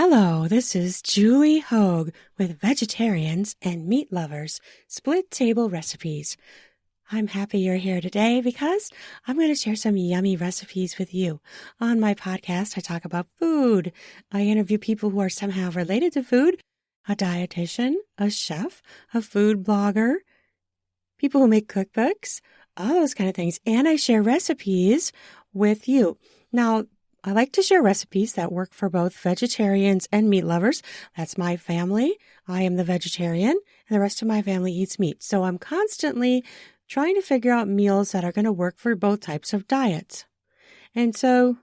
Hello, this is Julie Hogue with Vegetarians and Meat Lovers Split Table Recipes. I'm happy you're here today because I'm going to share some yummy recipes with you. On my podcast, I talk about food. I interview people who are somehow related to food, a dietitian, a chef, a food blogger, people who make cookbooks, all those kind of things. And I share recipes with you. Now, I like to share recipes that work for both vegetarians and meat lovers. That's my family. I am the vegetarian, and the rest of my family eats meat. So I'm constantly trying to figure out meals that are going to work for both types of diets. And so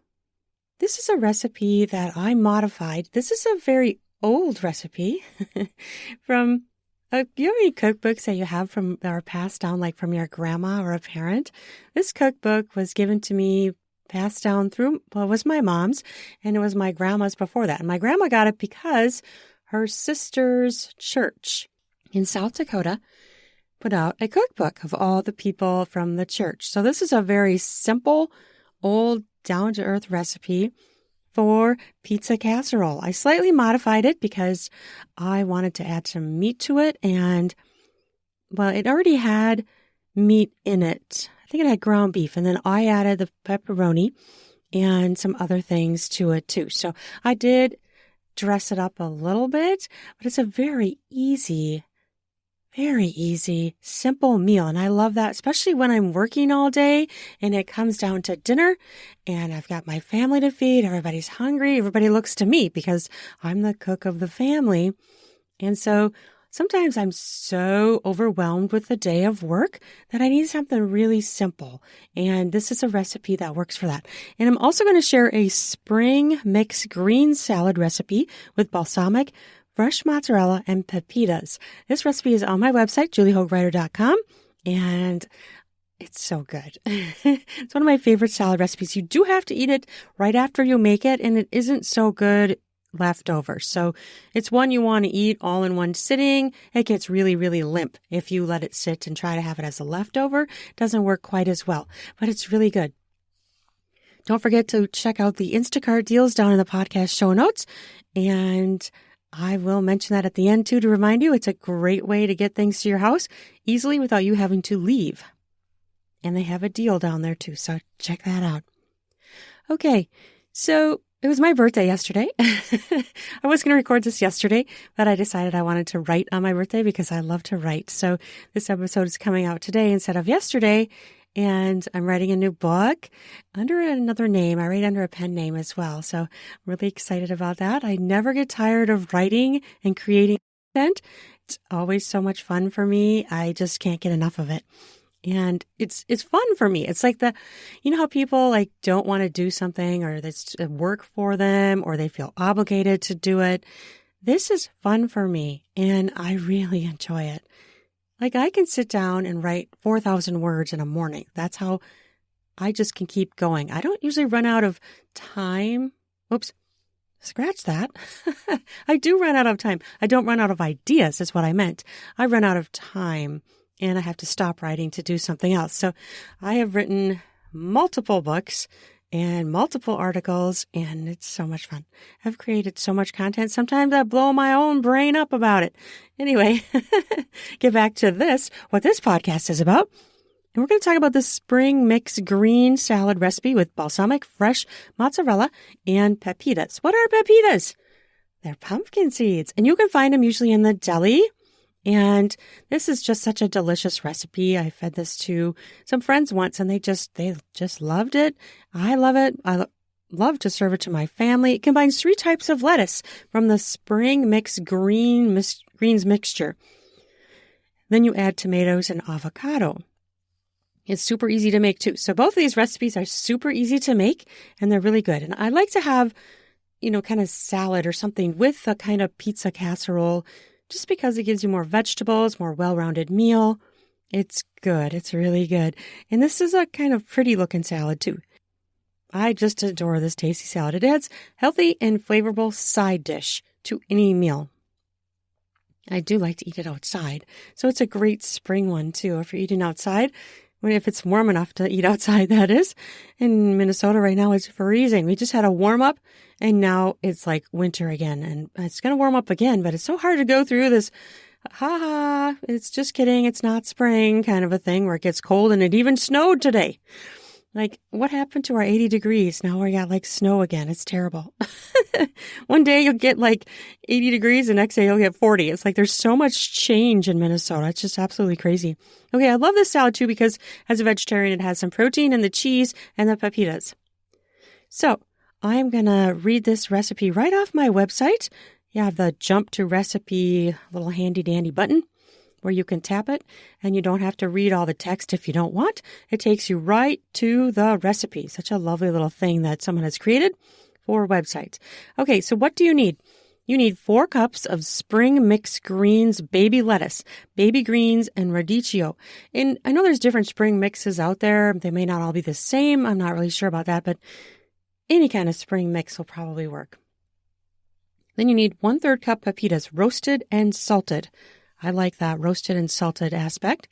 this is a recipe that I modified. This is a very old recipe from you have any cookbooks that you have from that are passed down, like from your grandma or a parent? This cookbook was given to me, passed down through, well, it was my mom's, and it was my grandma's before that. And my grandma got it because her sister's church in South Dakota put out a cookbook of all the people from the church. So this is a very simple, old, down-to-earth recipe for pizza casserole. I slightly modified it because I wanted to add some meat to it, and, well, it already had meat in it. I think it had ground beef, and then I added the pepperoni and some other things to it too. So I did dress it up a little bit, but it's a very easy, simple meal. And I love that, especially when I'm working all day and it comes down to dinner and I've got my family to feed. Everybody's hungry. Everybody looks to me because I'm the cook of the family. And so sometimes I'm so overwhelmed with the day of work that I need something really simple. And this is a recipe that works for that. And I'm also going to share a spring mix green salad recipe with balsamic, fresh mozzarella, and pepitas. This recipe is on my website, juliehoguewriter.com, and it's so good. It's one of my favorite salad recipes. You do have to eat it right after you make it, and it isn't so good leftovers. So it's one you want to eat all in one sitting. It gets really, really limp if you let it sit and try to have it as a leftover. It doesn't work quite as well, but it's really good. Don't forget to check out the Instacart deals down in the podcast show notes, and I will mention that at the end too to remind you it's a great way to get things to your house easily without you having to leave. And they have a deal down there too, so check that out. Okay, so it was my birthday yesterday. I was going to record this yesterday, but I decided I wanted to write on my birthday because I love to write. So this episode is coming out today instead of yesterday. And I'm writing a new book under another name. I write under a pen name as well. So I'm really excited about that. I never get tired of writing and creating content. It's always so much fun for me. I just can't get enough of it. And it's fun for me. It's like you know how people like don't want to do something or that's work for them or they feel obligated to do it. This is fun for me and I really enjoy it. Like I can sit down and write 4,000 words in a morning. That's how I just can keep going. I don't usually run out of time. Oops, scratch that. I do run out of time. I don't run out of ideas is what I meant. I run out of time and I have to stop writing to do something else. So I have written multiple books and multiple articles, and it's so much fun. I've created so much content. Sometimes I blow my own brain up about it. Anyway, get back to what this podcast is about. And we're going to talk about the spring mix green salad recipe with balsamic, fresh mozzarella, and pepitas. What are pepitas? They're pumpkin seeds, and you can find them usually in the deli. And this is just such a delicious recipe. I fed this to some friends once and they just loved it. I love it. I love to serve it to my family. It combines 3 types of lettuce from the spring mix greens mixture. Then you add tomatoes and avocado. It's super easy to make too. So both of these recipes are super easy to make and they're really good. And I like to have, kind of salad or something with a kind of pizza casserole just because it gives you more vegetables, more well-rounded meal. It's good. It's really good. And this is a kind of pretty looking salad too. I just adore this tasty salad. It adds healthy and flavorful side dish to any meal. I do like to eat it outside. So it's a great spring one too. If you're eating outside, if it's warm enough to eat outside, that is. In Minnesota right now, it's freezing. We just had a warm up and now it's like winter again, and it's going to warm up again, but it's so hard to go through this, it's just kidding. It's not spring kind of a thing where it gets cold, and it even snowed today. Like, what happened to our 80 degrees? Now we got like snow again. It's terrible. One day you'll get like 80 degrees, the next day you'll get 40. It's like there's so much change in Minnesota. It's just absolutely crazy. Okay, I love this salad too because as a vegetarian, it has some protein and the cheese and the pepitas. So I'm going to read this recipe right off my website. You have the jump to recipe little handy dandy button where you can tap it and you don't have to read all the text if you don't want. It takes you right to the recipe. Such a lovely little thing that someone has created for websites. Okay, so what do you need? You need 4 cups of spring mixed greens, baby lettuce, baby greens, and radicchio. And I know there's different spring mixes out there. They may not all be the same. I'm not really sure about that, but any kind of spring mix will probably work. Then you need 1/3 cup pepitas, roasted and salted. I like that roasted and salted aspect.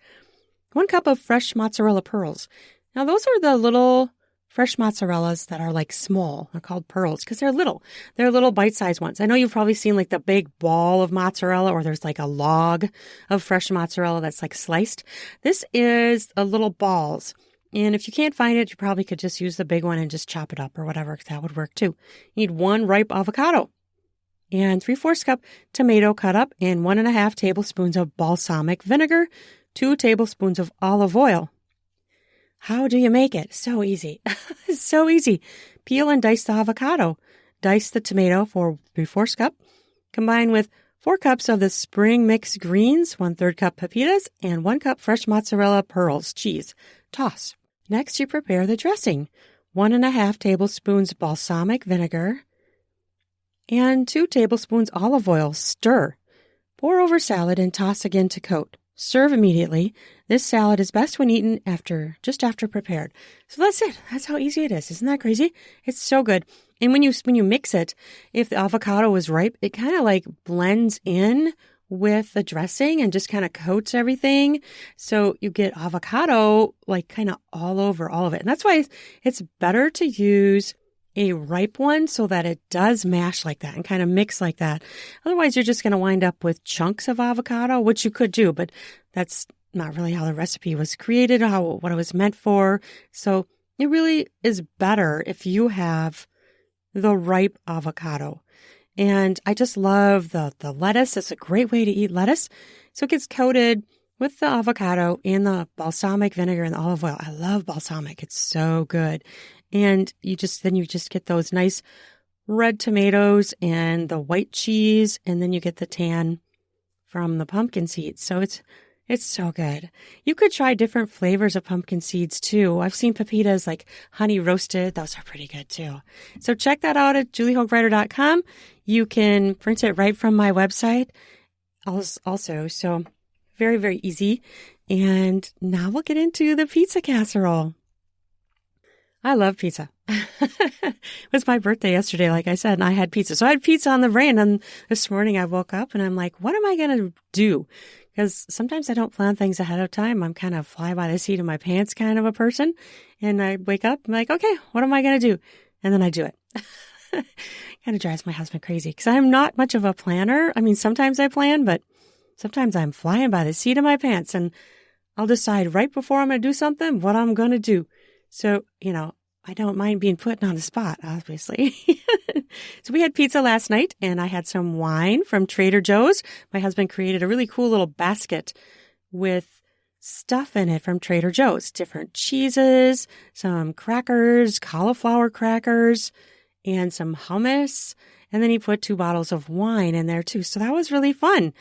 1 cup of fresh mozzarella pearls. Now, those are the little fresh mozzarellas that are like small. They're called pearls because they're little. They're little bite-sized ones. I know you've probably seen like the big ball of mozzarella, or there's like a log of fresh mozzarella that's like sliced. This is a little balls. And if you can't find it, you probably could just use the big one and just chop it up or whatever. That would work too. You need 1 ripe avocado and 3/4 cup tomato cut up, and 1.5 tablespoons of balsamic vinegar, 2 tablespoons of olive oil. How do you make it? So easy. So easy. Peel and dice the avocado. Dice the tomato for 3/4 cup. Combine with 4 cups of the spring mixed greens, 1/3 cup pepitas, and 1 cup fresh mozzarella pearls cheese. Toss. Next, you prepare the dressing. 1.5 tablespoons balsamic vinegar, and 2 tablespoons olive oil. Stir. Pour over salad and toss again to coat. Serve immediately. This salad is best when eaten just after prepared. So that's it. That's how easy it is. Isn't that crazy? It's so good. And when you mix it, if the avocado is ripe, it kind of like blends in with the dressing and just kind of coats everything. So you get avocado like kind of all over all of it. And that's why it's better to use a ripe one so that it does mash like that and kind of mix like that. Otherwise, you're just going to wind up with chunks of avocado, which you could do, but that's not really how the recipe was created, what it was meant for. So it really is better if you have the ripe avocado. And I just love the lettuce. It's a great way to eat lettuce. So it gets coated with the avocado and the balsamic vinegar and the olive oil. I love balsamic. It's so good. And you just get those nice red tomatoes and the white cheese, and then you get the tan from the pumpkin seeds. So it's so good. You could try different flavors of pumpkin seeds too. I've seen pepitas like honey roasted. Those are pretty good too. So check that out at juliehochreiter.com. You can print it right from my website also. So very, very easy. And now we'll get into the pizza casserole. I love pizza. It was my birthday yesterday, like I said, and I had pizza. So I had pizza on the brain, and this morning I woke up and I'm like, what am I going to do? Because sometimes I don't plan things ahead of time. I'm kind of fly by the seat of my pants kind of a person. And I wake up, I'm like, okay, what am I going to do? And then I do it. Kind of drives my husband crazy because I'm not much of a planner. I mean, sometimes I plan, but sometimes I'm flying by the seat of my pants, and I'll decide right before I'm going to do something what I'm going to do. So, I don't mind being put on the spot, obviously. So we had pizza last night, and I had some wine from Trader Joe's. My husband created a really cool little basket with stuff in it from Trader Joe's. Different cheeses, some crackers, cauliflower crackers, and some hummus. And then he put 2 bottles of wine in there too. So that was really fun.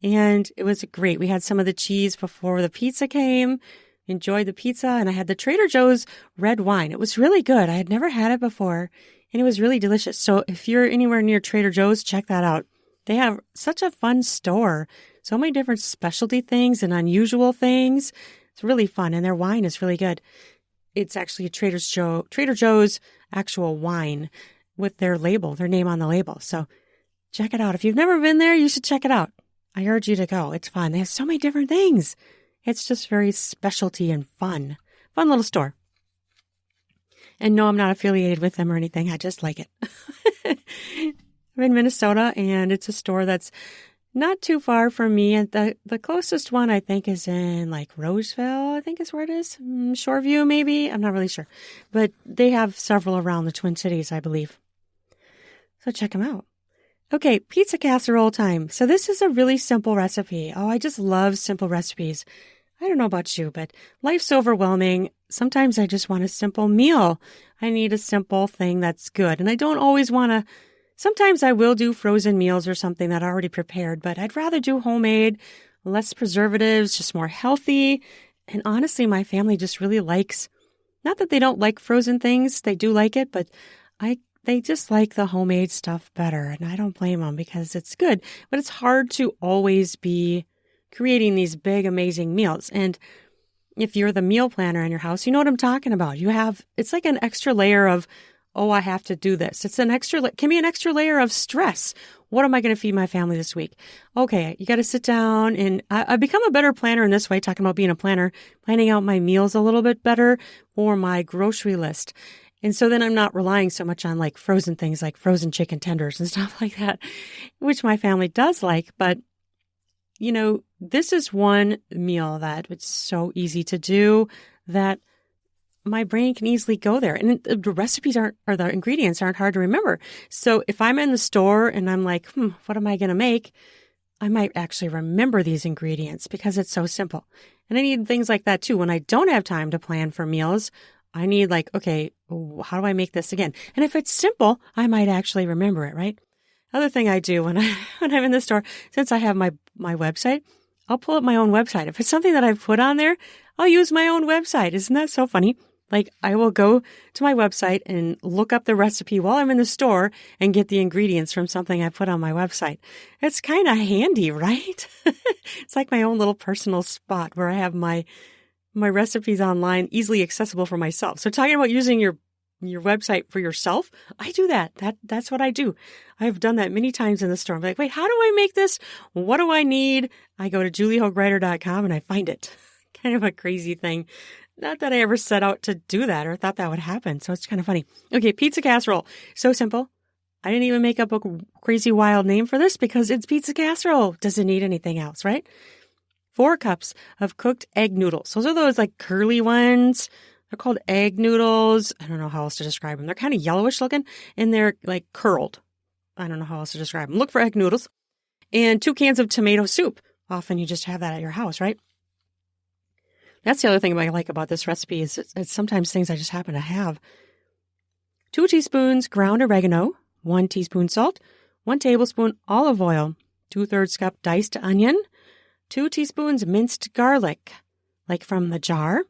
And it was great. We had some of the cheese before the pizza came. Enjoyed the pizza, and I had the Trader Joe's red wine. It was really good. I had never had it before, and it was really delicious. So if you're anywhere near Trader Joe's, check that out. They have such a fun store. So many different specialty things and unusual things. It's really fun, and their wine is really good. It's actually a Trader Joe's actual wine with their name on the label. So check it out. If you've never been there, you should check it out. I urge you to go. It's fun. They have so many different things. It's just very specialty and fun. Fun little store. And no, I'm not affiliated with them or anything. I just like it. I'm in Minnesota, and it's a store that's not too far from me. And the closest one, I think, is in like Roseville, I think is where it is. Shoreview, maybe. I'm not really sure. But they have several around the Twin Cities, I believe. So check them out. Okay, pizza casserole time. So this is a really simple recipe. Oh, I just love simple recipes. I don't know about you, but life's overwhelming. Sometimes I just want a simple meal. I need a simple thing that's good. And I don't always want to, sometimes I will do frozen meals or something that I already prepared, but I'd rather do homemade, less preservatives, just more healthy. And honestly, my family just really likes, not that they don't like frozen things, they do like it, but they just like the homemade stuff better. And I don't blame them because it's good, but it's hard to always be creating these big, amazing meals. And if you're the meal planner in your house, you know what I'm talking about. It's like an extra layer of, oh, I have to do this. It's can be an extra layer of stress. What am I going to feed my family this week? Okay, you got to sit down, and I've become a better planner in this way, talking about being a planner, planning out my meals a little bit better or my grocery list. And so then I'm not relying so much on like frozen things like frozen chicken tenders and stuff like that, which my family does like. But, you know, this is one meal that it's so easy to do that my brain can easily go there. And the recipes the ingredients aren't hard to remember. So if I'm in the store and I'm like, what am I going to make? I might actually remember these ingredients because it's so simple. And I need things like that too. When I don't have time to plan for meals, I need like, okay, how do I make this again? And if it's simple, I might actually remember it, right? Other thing I do when I'm in the store, since I have my website, I'll pull up my own website. If it's something that I've put on there, I'll use my own website. Isn't that so funny? Like I will go to my website and look up the recipe while I'm in the store and get the ingredients from something I put on my website. It's kind of handy, right? It's like my own little personal spot where I have my recipes online easily accessible for myself. So talking about using your website for yourself, I do that. That's what I do. I've done that many times in the store. I'm like, wait, how do I make this? What do I need? I go to juliehoagwriter.com and I find it. Kind of a crazy thing. Not that I ever set out to do that or thought that would happen. So it's kind of funny. Okay, pizza casserole. So simple. I didn't even make up a crazy wild name for this because it's pizza casserole. Doesn't need anything else, right? 4 cups of cooked egg noodles. Those are those like curly ones. They're called egg noodles. I don't know how else to describe them. They're kind of yellowish looking and they're like curled. I don't know how else to describe them. Look for egg noodles. And 2 cans of tomato soup. Often you just have that at your house, right? That's the other thing I like about this recipe is it's sometimes things I just happen to have. 2 teaspoons ground oregano, 1 teaspoon salt, 1 tablespoon olive oil, 2/3 cup diced onion, 2 teaspoons minced garlic, like from the jar.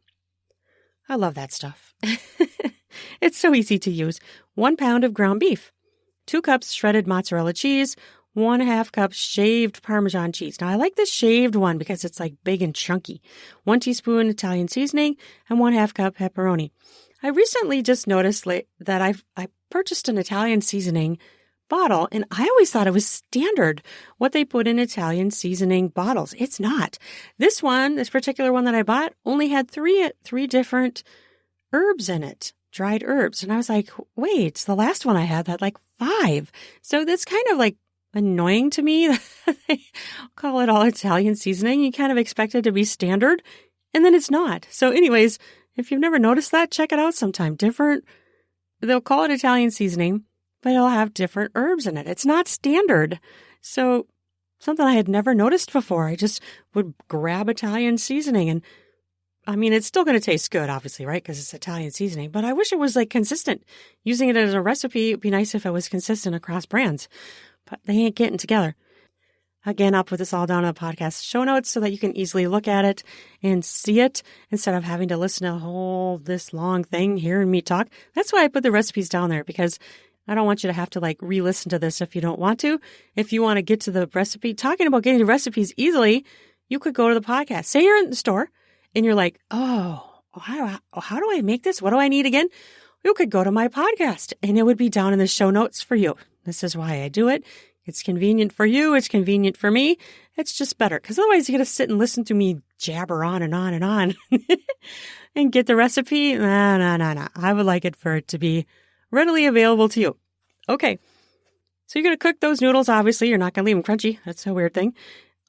I love that stuff. It's so easy to use. 1 pound of ground beef, 2 cups shredded mozzarella cheese, 1/2 cup shaved Parmesan cheese. Now, I like this shaved one because it's like big and chunky. 1 teaspoon Italian seasoning and 1/2 cup pepperoni. I recently just noticed that I purchased an Italian seasoning bottle, and I always thought it was standard what they put in Italian seasoning bottles. It's not. This particular one that I bought, only had three different herbs in it, dried herbs. And I was like, wait, the last one I had like 5. So that's kind of like annoying to me that they call it all Italian seasoning. You kind of expect it to be standard, and then it's not. So anyways, if you've never noticed that, check it out sometime. They'll call it Italian seasoning, but it'll have different herbs in it. It's not standard. So something I had never noticed before. I just would grab Italian seasoning, and I mean, it's still going to taste good, obviously, right? Because it's Italian seasoning, but I wish it was like consistent. Using it as a recipe, it'd be nice if it was consistent across brands. But they ain't getting together. Again, I'll put this all down in the podcast show notes so that you can easily look at it and see it instead of having to listen to this long thing, hearing me talk. That's why I put the recipes down there, because I don't want you to have to like re-listen to this if you don't want to. If you want to get to the recipe, talking about getting the recipes easily, you could go to the podcast. Say you're in the store and you're like, how do I make this? What do I need again? You could go to my podcast and it would be down in the show notes for you. This is why I do it, It's convenient for you. It's convenient for me. It's just better because otherwise you got to sit and listen to me jabber on and on and on and get the recipe. No. I would like it for it to be readily available to you. Okay. So you're going to cook those noodles. Obviously, you're not going to leave them crunchy. That's a weird thing.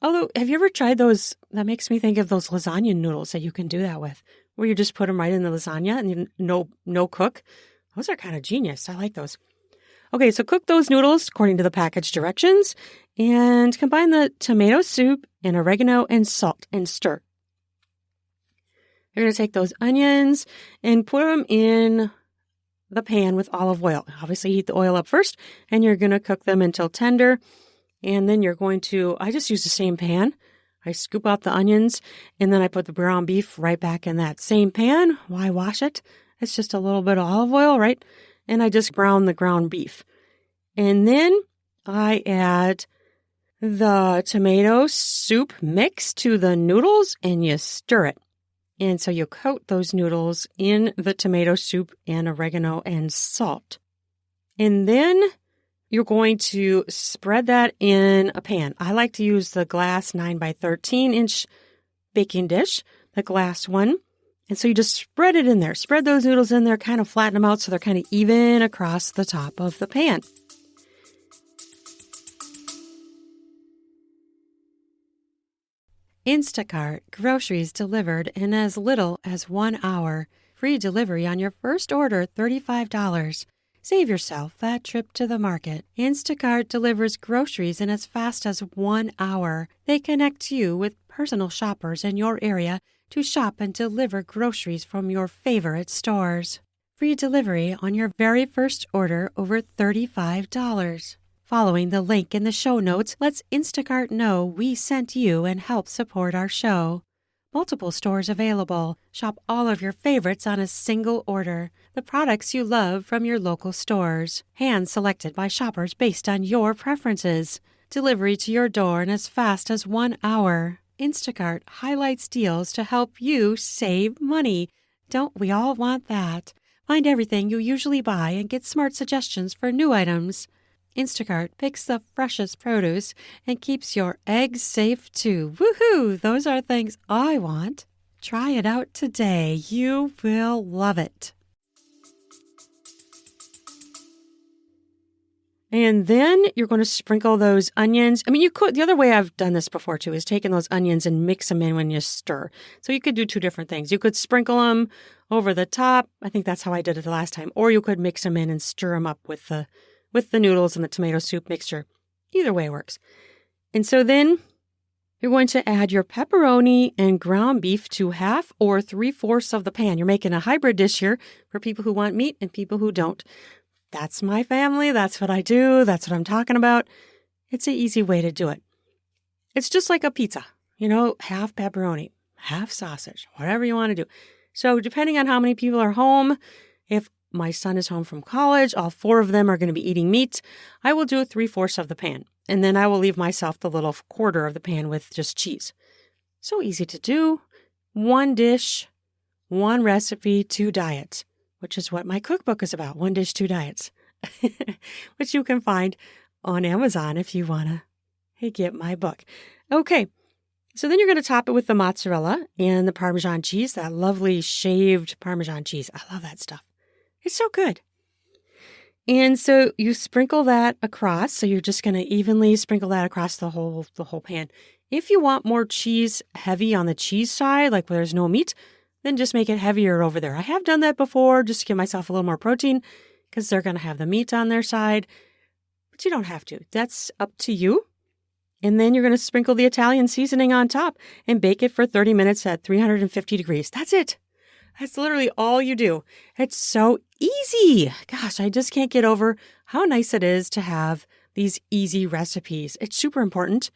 Although, have you ever tried those? That makes me think of those lasagna noodles that you can do that with, where you just put them right in the lasagna and no cook. Those are kind of genius. I like those. Okay, so cook those noodles according to the package directions and combine the tomato soup and oregano and salt and stir. You're going to take those onions and put them in the pan with olive oil. Obviously, heat the oil up first, and you're going to cook them until tender. And then you're going to, I just use the same pan. I scoop out the onions, and then I put the ground beef right back in that same pan. Why wash it? It's just a little bit of olive oil, right? And I just brown the ground beef. And then I add the tomato soup mix to the noodles, and you stir it. And so you coat those noodles in the tomato soup and oregano and salt. And then you're going to spread that in a pan. I like to use the glass 9 by 13 inch baking dish, the glass one. And so you just spread it in there. Spread those noodles in there, kind of flatten them out so they're kind of even across the top of the pan. Instacart, groceries delivered in as little as 1 hour. Free delivery on your first order, $35. Save yourself that trip to the market. Instacart delivers groceries in as fast as 1 hour. They connect you with personal shoppers in your area to shop and deliver groceries from your favorite stores. Free delivery on your very first order over $35. Following the link in the show notes lets Instacart know we sent you and help support our show. Multiple stores available. Shop all of your favorites on a single order. The products you love from your local stores. Hand-selected by shoppers based on your preferences. Delivery to your door in as fast as 1 hour. Instacart highlights deals to help you save money. Don't we all want that? Find everything you usually buy and get smart suggestions for new items. Instacart picks the freshest produce and keeps your eggs safe too. Woohoo! Those are things I want. Try it out today. You will love it. And then you're going to sprinkle those onions. I mean, you could, the other way I've done this before too is taking those onions and mix them in when you stir. So you could do two different things. You could sprinkle them over the top. I think that's how I did it the last time. Or you could mix them in and stir them up with the noodles and the tomato soup mixture. Either way works. And so then you're going to add your pepperoni and ground beef to 1/2 or 3/4 of the pan. You're making a hybrid dish here for people who want meat and people who don't. That's my family. That's what I do. That's what I'm talking about. It's an easy way to do it. It's just like a pizza, half pepperoni, half sausage, whatever you want to do. So depending on how many people are home, if my son is home from college, all 4 of them are going to be eating meat, I will do 3/4 of the pan. And then I will leave myself the little 1/4 of the pan with just cheese. So easy to do. 1 dish, 1 recipe, 2 diets, which is what my cookbook is about. 1 dish, 2 diets, which you can find on Amazon if you want to get my book. Okay. So then you're going to top it with the mozzarella and the Parmesan cheese, that lovely shaved Parmesan cheese. I love that stuff. It's so good. And so you sprinkle that across. So you're just going to evenly sprinkle that across the whole pan. If you want more cheese heavy on the cheese side, like where there's no meat, then just make it heavier over there. I have done that before just to give myself a little more protein because they're going to have the meat on their side. But you don't have to. That's up to you. And then you're going to sprinkle the Italian seasoning on top and bake it for 30 minutes at 350 degrees. That's it. That's literally all you do. It's so easy. Gosh, I just can't get over how nice it is to have these easy recipes. It's super important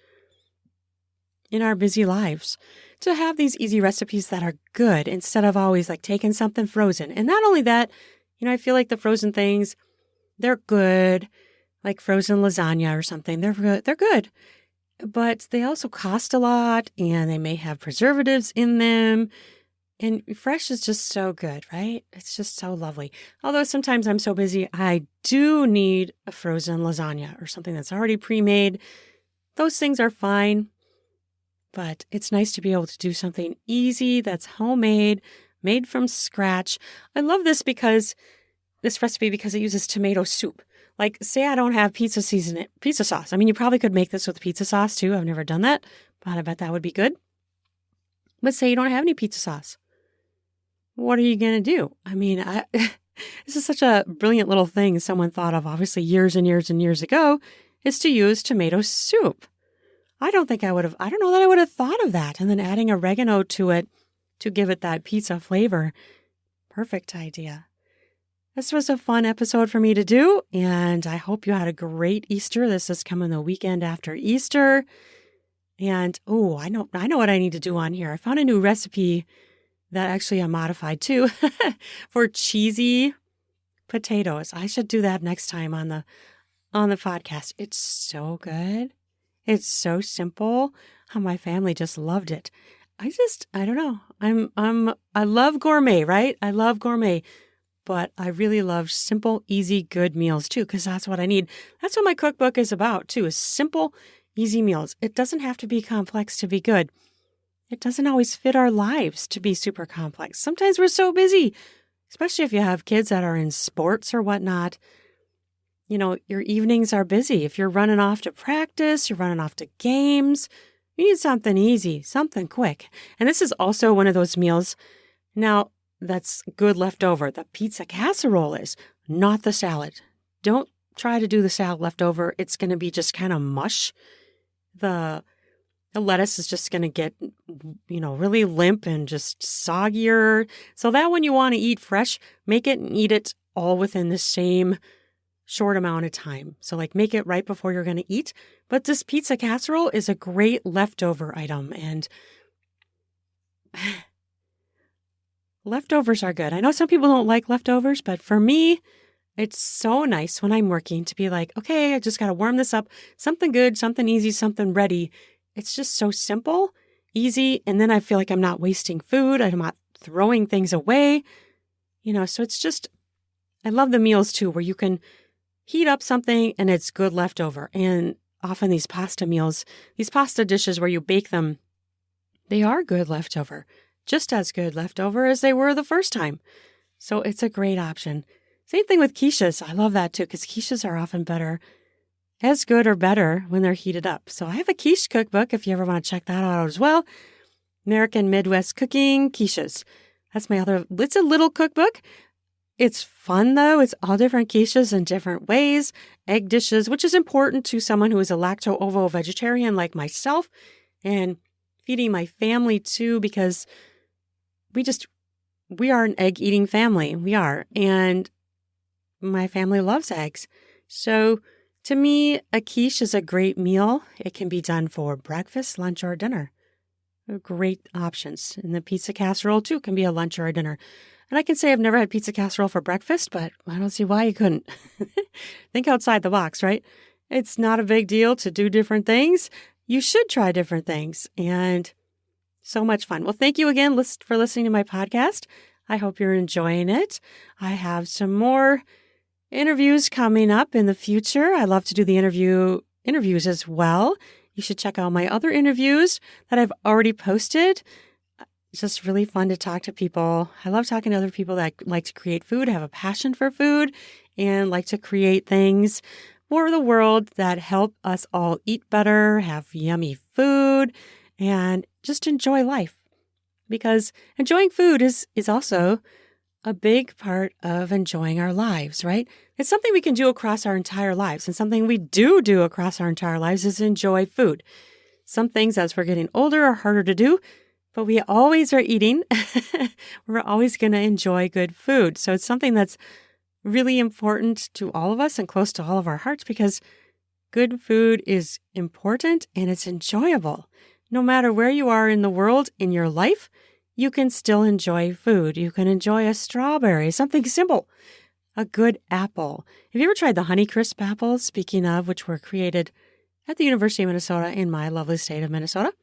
in our busy lives to have these easy recipes that are good instead of always like taking something frozen. And not only that, I feel like the frozen things, they're good, like frozen lasagna or something. They're good. But they also cost a lot and they may have preservatives in them. And fresh is just so good, right? It's just so lovely. Although sometimes I'm so busy, I do need a frozen lasagna or something that's already pre-made. Those things are fine, but it's nice to be able to do something easy that's homemade, made from scratch. I love this recipe because it uses tomato soup. Like, say I don't have pizza sauce. I mean, you probably could make this with pizza sauce too. I've never done that, but I bet that would be good. But say you don't have any pizza sauce. What are you going to do? I mean, this is such a brilliant little thing someone thought of, obviously, years and years and years ago, is to use tomato soup. I don't know that I would have thought of that. And then adding oregano to it to give it that pizza flavor. Perfect idea. This was a fun episode for me to do, and I hope you had a great Easter. This is coming the weekend after Easter. And, I know what I need to do on here. I found a new recipe that actually I modified too for cheesy potatoes. I should do that next time on the podcast. It's so good. It's so simple. How my family just loved it. I don't know. I love gourmet, right? I love gourmet, but I really love simple, easy, good meals too, because that's what I need. That's what my cookbook is about too, is simple, easy meals. It doesn't have to be complex to be good. It doesn't always fit our lives to be super complex. Sometimes we're so busy, especially if you have kids that are in sports or whatnot. You know, your evenings are busy. If you're running off to practice, you're running off to games, you need something easy, something quick. And this is also one of those meals now that's good leftover. The pizza casserole is, not the salad. Don't try to do the salad leftover. It's going to be just kind of mush. The lettuce is just going to get, really limp and just soggier. So that when you want to eat fresh, make it and eat it all within the same short amount of time. So like make it right before you're going to eat. But this pizza casserole is a great leftover item, and leftovers are good. I know some people don't like leftovers, but for me, it's so nice when I'm working to be like, okay, I just got to warm this up. Something good, something easy, something ready. It's just so simple, easy, and then I feel like I'm not wasting food. I'm not throwing things away. So it's just, I love the meals too, where you can heat up something and it's good leftover. And often these pasta meals, these pasta dishes where you bake them, they are good leftover, just as good leftover as they were the first time. So it's a great option. Same thing with quiches. I love that too, because quiches are often as good or better when they're heated up. So I have a quiche cookbook if you ever want to check that out as well. American Midwest Cooking Quiches. That's it's a little cookbook. It's fun though. It's all different quiches in different ways. Egg dishes, which is important to someone who is a lacto-ovo vegetarian like myself, and feeding my family too, because we are an egg-eating family. We are. And my family loves eggs. So to me, a quiche is a great meal. It can be done for breakfast, lunch, or dinner. Great options. And the pizza casserole, too, can be a lunch or a dinner. And I can say I've never had pizza casserole for breakfast, but I don't see why you couldn't. Think outside the box, right? It's not a big deal to do different things. You should try different things. And so much fun. Well, thank you again for listening to my podcast. I hope you're enjoying it. I have some more interviews coming up in the future. I love to do the interviews as well. You should check out my other interviews that I've already posted. It's just really fun to talk to people. I love talking to other people that like to create food, have a passion for food, and like to create things for the world that help us all eat better, have yummy food, and just enjoy life. Because enjoying food is also a big part of enjoying our lives, right? It's something we can do across our entire lives. And something we do across our entire lives is enjoy food. Some things as we're getting older are harder to do, but we always are eating. We're always going to enjoy good food. So it's something that's really important to all of us and close to all of our hearts, because good food is important and it's enjoyable. No matter where you are in the world, in your life, you can still enjoy food. You can enjoy a strawberry, something simple, a good apple. Have you ever tried the Honeycrisp apples, speaking of, which were created at the University of Minnesota in my lovely state of Minnesota?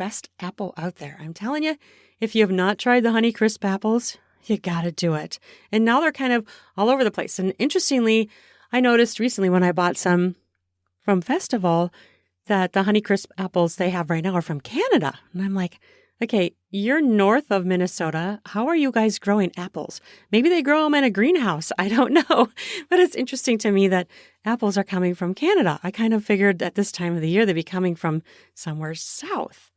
best apple out there. I'm telling you, if you have not tried the Honeycrisp apples, you got to do it. And now they're kind of all over the place. And interestingly, I noticed recently when I bought some from Festival that the Honeycrisp apples they have right now are from Canada. And I'm like, okay, you're north of Minnesota. How are you guys growing apples? Maybe they grow them in a greenhouse. I don't know. But it's interesting to me that apples are coming from Canada. I kind of figured at this time of the year they'd be coming from somewhere south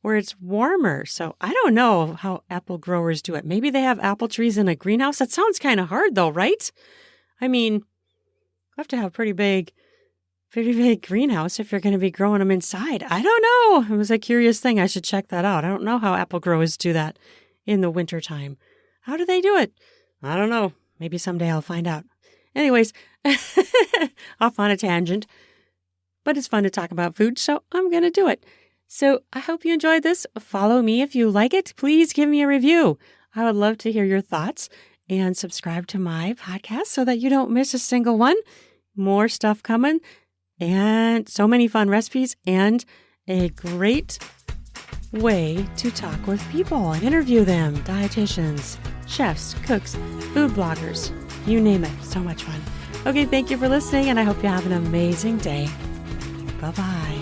where it's warmer. So I don't know how apple growers do it. Maybe they have apple trees in a greenhouse. That sounds kind of hard though, right? I mean, you have to have a pretty big greenhouse if you're going to be growing them inside. I don't know. It was a curious thing. I should check that out. I don't know how apple growers do that in the wintertime. How do they do it? I don't know. Maybe someday I'll find out. Anyways, off on a tangent. But it's fun to talk about food, so I'm going to do it. So I hope you enjoyed this. Follow me if you like it. Please give me a review. I would love to hear your thoughts. And subscribe to my podcast so that you don't miss a single one. More stuff coming. And so many fun recipes and a great way to talk with people and interview them. Dietitians, chefs, cooks, food bloggers, you name it. So much fun. Okay, thank you for listening and I hope you have an amazing day. Bye-bye.